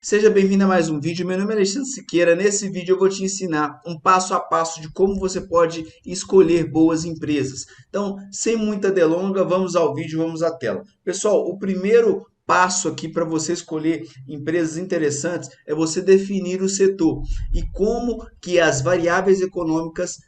Seja bem-vindo a mais um vídeo. Meu nome é Alexandre Siqueira. Nesse vídeo eu vou te ensinar um passo a passo de como você pode escolher boas empresas. Então, sem muita delonga, vamos ao vídeo, vamos à tela. Pessoal, o primeiro passo aqui para você escolher empresas interessantes é você definir o setor e como que as variáveis econômicas,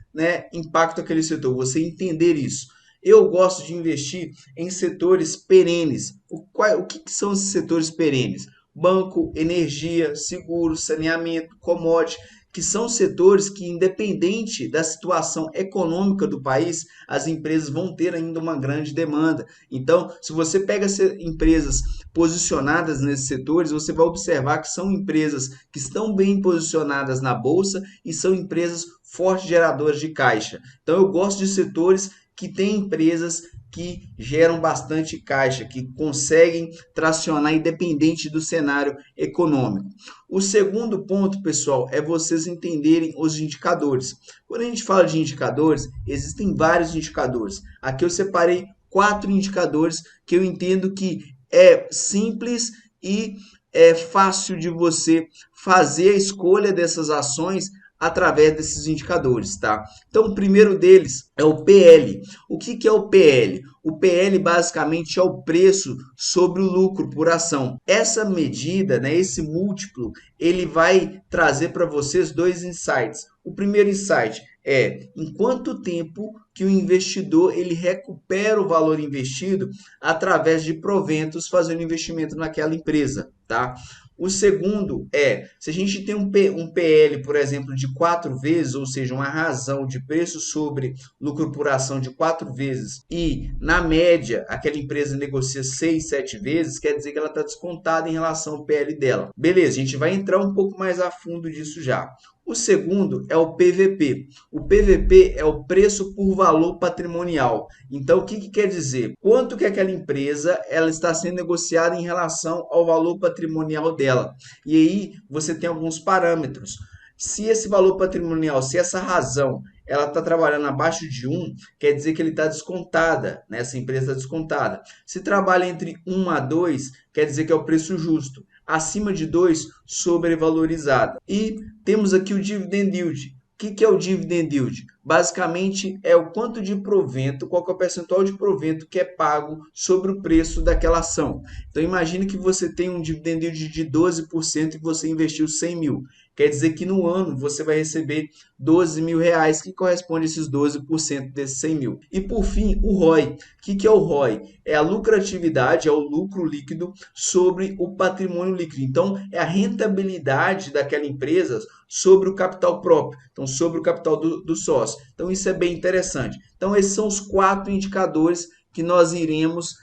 impactam aquele setor. Você entender isso. Eu gosto de investir em setores perenes. O que são esses setores perenes? Banco, energia, seguro, saneamento, commodity, que são setores que, independente da situação econômica do país, as empresas vão ter ainda uma grande demanda. Então, se você pega empresas posicionadas nesses setores, você vai observar que são empresas que estão bem posicionadas na bolsa e são empresas fortes geradoras de caixa. Então, eu gosto de setores que têm empresas que geram bastante caixa, que conseguem tracionar independente do cenário econômico. O segundo ponto, pessoal, é vocês entenderem os indicadores. Quando a gente fala de indicadores, existem vários indicadores. Aqui eu separei 4 indicadores que eu entendo que é simples e é fácil de você fazer a escolha dessas ações através desses indicadores, tá? Então, o primeiro deles é o PL. O que é o PL? O PL basicamente é o preço sobre o lucro por ação. Essa medida, esse múltiplo, ele vai trazer para vocês dois insights. O primeiro insight é em quanto tempo que o investidor ele recupera o valor investido através de proventos fazendo investimento naquela empresa, tá? O segundo é, se a gente tem um PL, por exemplo, de 4 vezes, ou seja, uma razão de preço sobre lucro por ação de 4 vezes, e na média aquela empresa negocia 6, 7 vezes, quer dizer que ela está descontada em relação ao PL dela. Beleza, a gente vai entrar um pouco mais a fundo disso já. O segundo é o PVP. O PVP é o preço por valor patrimonial. Então, o que quer dizer? Quanto que aquela empresa ela está sendo negociada em relação ao valor patrimonial dela. E aí você tem alguns parâmetros. Se esse valor patrimonial, se essa razão ela está trabalhando abaixo de 1, quer dizer que ele está descontada, né? Essa empresa está descontada. Se trabalha entre 1 a 2, quer dizer que é o preço justo. Acima de 2, sobrevalorizada. E temos aqui o dividend yield. O que é o dividend yield? Basicamente é o quanto de provento, qual que é o percentual de provento que é pago sobre o preço daquela ação. Então imagine que você tem um dividend yield de 12% e você investiu 100 mil. Quer dizer que no ano você vai receber 12 mil reais, que corresponde a esses 12% desses 100 mil. E por fim, o ROI. O que é o ROI? É a lucratividade, é o lucro líquido sobre o patrimônio líquido. Então, é a rentabilidade daquela empresa sobre o capital próprio, então sobre o capital do sócio. Então, isso é bem interessante. Então, esses são os 4 indicadores que nós iremos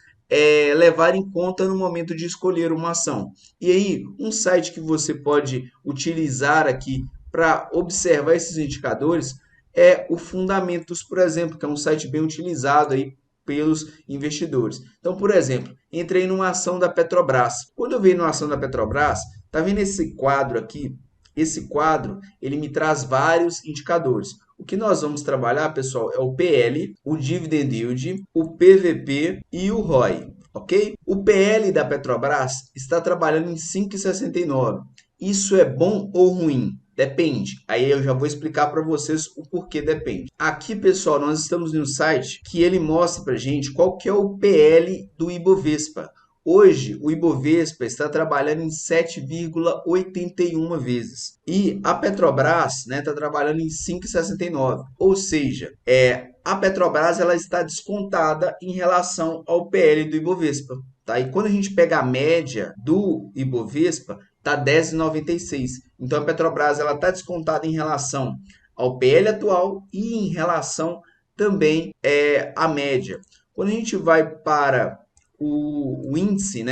levar em conta no momento de escolher uma ação. E aí, um site que você pode utilizar aqui para observar esses indicadores é o Fundamentos, por exemplo, que é um site bem utilizado aí pelos investidores. Então, por exemplo, entrei numa ação da Petrobras. Quando eu venho numa ação da Petrobras, tá vendo esse quadro aqui? Esse quadro, ele me traz vários indicadores. O que nós vamos trabalhar, pessoal, é o PL, o Dividend Yield, o PVP e o ROI, ok? O PL da Petrobras está trabalhando em 5,69. Isso é bom ou ruim? Depende. Aí eu já vou explicar para vocês o porquê depende. Aqui, pessoal, nós estamos em um site que ele mostra para gente qual que é o PL do Ibovespa. Hoje, o Ibovespa está trabalhando em 7,81 vezes. E a Petrobras está trabalhando em 5,69. Ou seja, a Petrobras ela está descontada em relação ao PL do Ibovespa. Tá? E quando a gente pega a média do Ibovespa, está 10,96. Então, a Petrobras está descontada em relação ao PL atual e em relação também à média. Quando a gente vai para o índice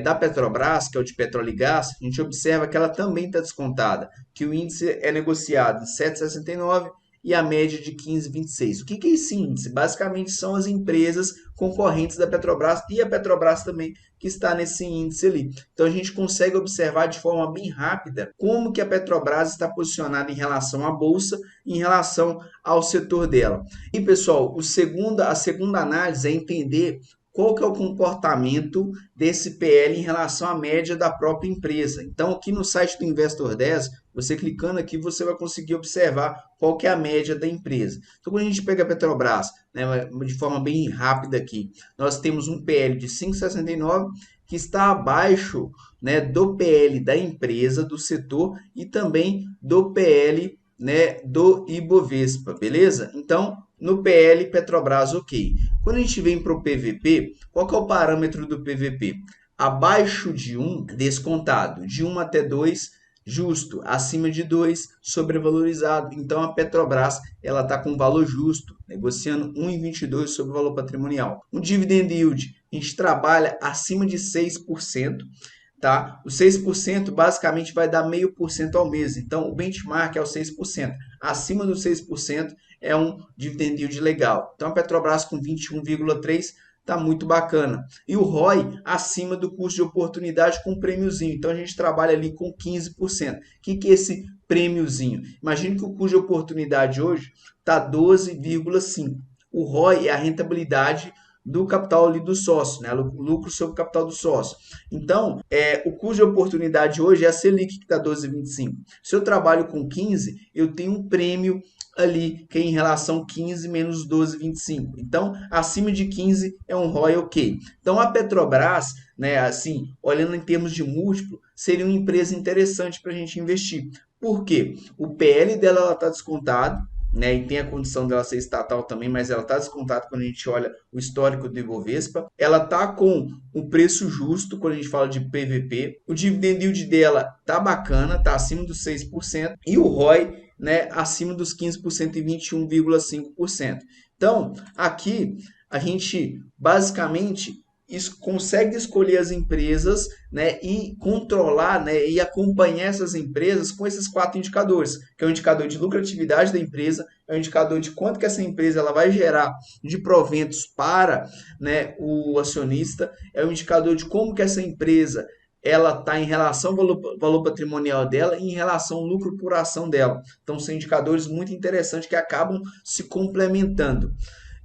da Petrobras, que é o de petróleo e gás, a gente observa que ela também está descontada, que o índice é negociado em 7,69 e a média de 15,26. O que é esse índice? Basicamente são as empresas concorrentes da Petrobras e a Petrobras também que está nesse índice ali. Então a gente consegue observar de forma bem rápida como que a Petrobras está posicionada em relação à bolsa, em relação ao setor dela. E pessoal, a segunda análise é entender qual que é o comportamento desse PL em relação à média da própria empresa. Então, aqui no site do Investor 10, você clicando aqui, você vai conseguir observar qual que é a média da empresa. Então, quando a gente pega a Petrobras, né, de forma bem rápida aqui, nós temos um PL de 5,69 que está abaixo, né, do PL da empresa, do setor e também do PL, né, do Ibovespa, beleza? Então, no PL Petrobras, ok. Quando a gente vem para o PVP, qual que é o parâmetro do PVP? Abaixo de 1, descontado. De 1 até 2, justo. Acima de 2, sobrevalorizado. Então, a Petrobras ela está com valor justo, negociando 1,22 sobre o valor patrimonial. O dividend yield, a gente trabalha acima de 6%. Tá? O 6% basicamente vai dar 0,5% ao mês. Então, o benchmark é o 6%. Acima do 6% é um dividend yield legal. Então, a Petrobras com 21,3% está muito bacana. E o ROI acima do custo de oportunidade com prêmiozinho. Então, a gente trabalha ali com 15%. O que é esse prêmiozinho? Imagine que o custo de oportunidade hoje está 12,5%. O ROI é a rentabilidade do capital ali do sócio, né? Lucro sobre o capital do sócio. Então, o custo de oportunidade hoje é a Selic, que está 12,25. Se eu trabalho com 15, eu tenho um prêmio ali, que é em relação 15 menos 12,25. Então, acima de 15 é um ROI ok. Então, a Petrobras, né, assim, olhando em termos de múltiplo, seria uma empresa interessante para a gente investir. Por quê? O PL dela está descontado, né, e tem a condição dela ser estatal também, mas ela está descontada quando a gente olha o histórico do Ibovespa. Ela está com um preço justo quando a gente fala de PVP. O dividend yield dela tá bacana, tá acima dos 6%. E o ROI, né, acima dos 15% e 21,5%. Então, aqui a gente basicamente consegue escolher as empresas, né, e controlar, né, e acompanhar essas empresas com esses 4 indicadores, que é o indicador de lucratividade da empresa, é o indicador de quanto que essa empresa ela vai gerar de proventos para, né, o acionista, é o indicador de como que essa empresa ela está em relação ao valor patrimonial dela e em relação ao lucro por ação dela. Então, são indicadores muito interessantes que acabam se complementando.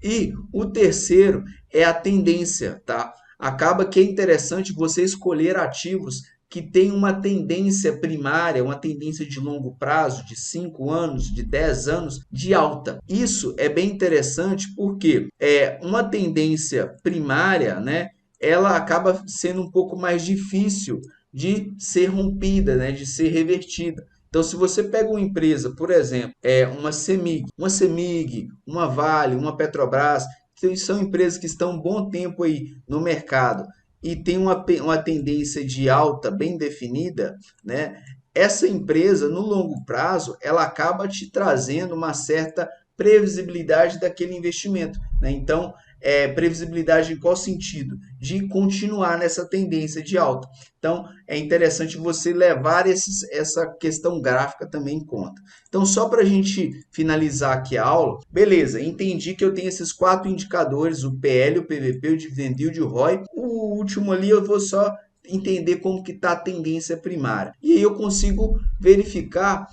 E o terceiro é a tendência, tá? Acaba que é interessante você escolher ativos que têm uma tendência primária, uma tendência de longo prazo, de 5 anos, de 10 anos, de alta. Isso é bem interessante porque uma tendência primária, né? Ela acaba sendo um pouco mais difícil de ser rompida, né? De ser revertida. Então, se você pega uma empresa, por exemplo, uma CEMIG, uma Vale, uma Petrobras, que são empresas que estão um bom tempo aí no mercado e tem uma tendência de alta bem definida, né? Essa empresa, no longo prazo, ela acaba te trazendo uma certa previsibilidade daquele investimento, né? Então, previsibilidade em qual sentido? De continuar nessa tendência de alta. Então, é interessante você levar essa questão gráfica também em conta. Então, só para a gente finalizar aqui a aula, beleza, entendi que eu tenho esses 4 indicadores, o PL, o PVP, o dividend yield e o ROI. O último ali eu vou só entender como que está a tendência primária. E aí eu consigo verificar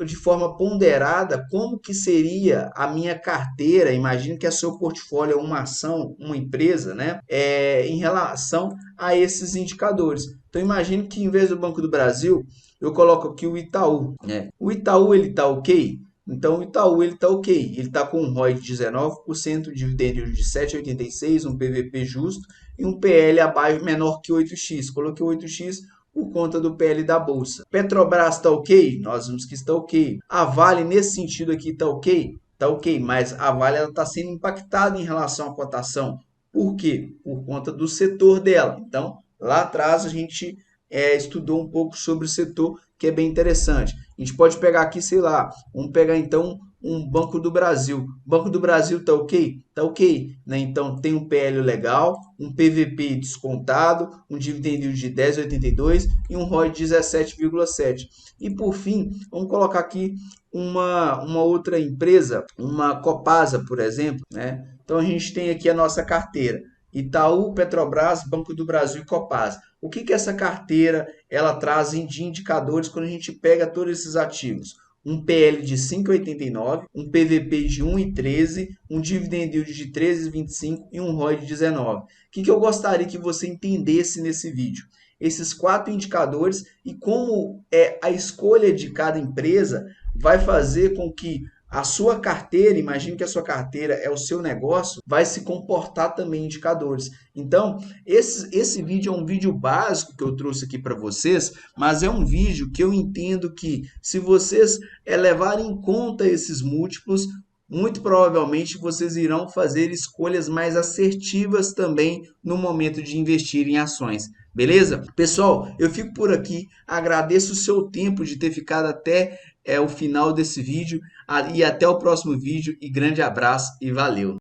de forma ponderada como que seria a minha carteira. Imagine que a seu portfólio é uma ação, uma empresa, né? Em relação a esses indicadores. Então imagine que em vez do Banco do Brasil, eu coloco aqui o Itaú, né? O Itaú ele está ok? Então o Itaú ele está ok. Ele está com um ROI de 19%, dividend yield de 7,86, um PVP justo e um PL abaixo menor que 8x. Coloquei 8x por conta do PL da Bolsa. Petrobras está ok? Nós vimos que está ok. A Vale, nesse sentido aqui, está ok? Está ok, mas a Vale está sendo impactada em relação à cotação. Por quê? Por conta do setor dela. Então, lá atrás a gente estudou um pouco sobre o setor, que é bem interessante. A gente pode pegar aqui, sei lá, vamos pegar então um Banco do Brasil. Banco do Brasil tá ok? Tá ok, né? Então tem um PL legal, um PVP descontado, um dividend yield de 10,82 e um ROI de 17,7. E por fim, vamos colocar aqui uma outra empresa, uma Copasa, por exemplo, né? Então a gente tem aqui a nossa carteira. Itaú, Petrobras, Banco do Brasil e Copasa. O que essa carteira ela traz de indicadores quando a gente pega todos esses ativos? um PL de 5,89, um PVP de 1,13, um dividend yield de 13,25 e um ROI de 19. O que eu gostaria que você entendesse nesse vídeo? Esses 4 indicadores e como a escolha de cada empresa vai fazer com que a sua carteira, imagine que a sua carteira é o seu negócio, vai se comportar também em indicadores. Então, esse vídeo é um vídeo básico que eu trouxe aqui para vocês, mas é um vídeo que eu entendo que se vocês levarem em conta esses múltiplos, muito provavelmente vocês irão fazer escolhas mais assertivas também no momento de investir em ações. Beleza? Pessoal, eu fico por aqui, agradeço o seu tempo de ter ficado até o final desse vídeo e até o próximo vídeo e grande abraço e valeu!